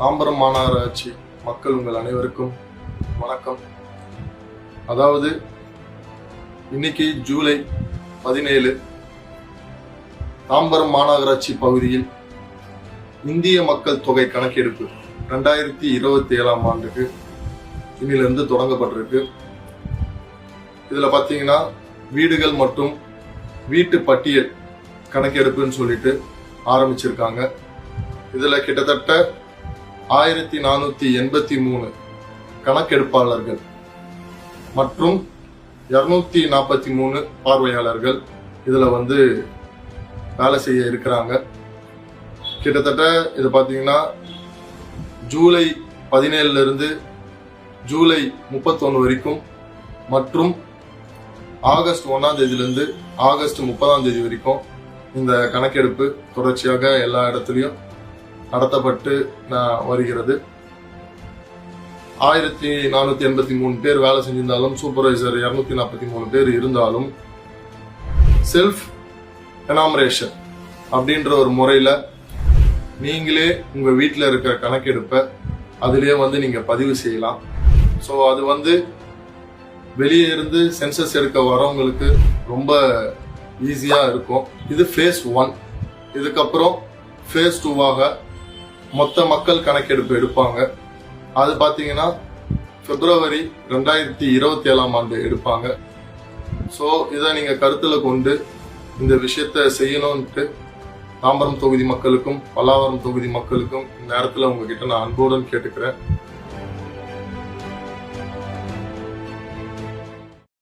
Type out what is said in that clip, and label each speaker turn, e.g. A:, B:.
A: தாம்பரம் மாநகராட்சி மக்கள் உங்கள் அனைவருக்கும் வணக்கம். அதாவது இன்னைக்கு ஜூலை 17 தாம்பரம் மாநகராட்சி பகுதியில் இந்திய மக்கள் தொகை கணக்கெடுப்பு 2027 ஆண்டுக்கு இன்னிலிருந்து தொடங்கப்பட்டிருக்கு. இதுல பாத்தீங்கன்னா வீடுகள் மற்றும் வீட்டு பட்டியல் கணக்கெடுப்புன்னு சொல்லிட்டு ஆரம்பிச்சிருக்காங்க. இதுல கிட்டத்தட்ட 1483 கணக்கெடுப்பாளர்கள் மற்றும் 243 பார்வையாளர்கள் இதுல வேலை செய்ய இருக்கிறாங்க. கிட்டத்தட்ட இது பாத்தீங்கன்னா ஜூலை 17 இருந்து ஜூலை 31 வரைக்கும் மற்றும் ஆகஸ்ட் 1ஆம் தேதியிலிருந்து ஆகஸ்ட் 30ஆம் தேதி வரைக்கும் இந்த கணக்கெடுப்பு தொடர்ச்சியாக எல்லா இடத்துலையும் நடத்தப்பட்டு வருகிறது. 1483 பேர் வேலை செஞ்சிருந்தாலும் சூப்பர்வைசர் 243 பேர் இருந்தாலும் செல்ஃப் எனாமரேஷன் அப்படின்ற ஒரு முறையில நீங்களே உங்க வீட்டில் இருக்கிற கணக்கெடுப்பை அதுலயே நீங்க பதிவு செய்யலாம். ஸோ அது வெளியே இருந்து சென்சஸ் எடுக்க வரவங்களுக்கு ரொம்ப ஈஸியா இருக்கும். இது ஃபேஸ் 1. இதுக்கப்புறம் ஃபேஸ் 2ஆக மொத்த மக்கள் கணக்கெடுப்பு எடுப்பாங்க. அது பாத்தீங்கன்னா பிப்ரவரி 2027 ஆண்டு எடுப்பாங்க. ஸோ இதை நீங்க கருத்துல கொண்டு இந்த விஷயத்த செய்யணும்ட்டு தாம்பரம் தொகுதி மக்களுக்கும் பல்லாவரம் தொகுதி மக்களுக்கும் இந்த நேரத்துல உங்ககிட்ட நான் அன்புடன் கேட்டுக்கிறேன்.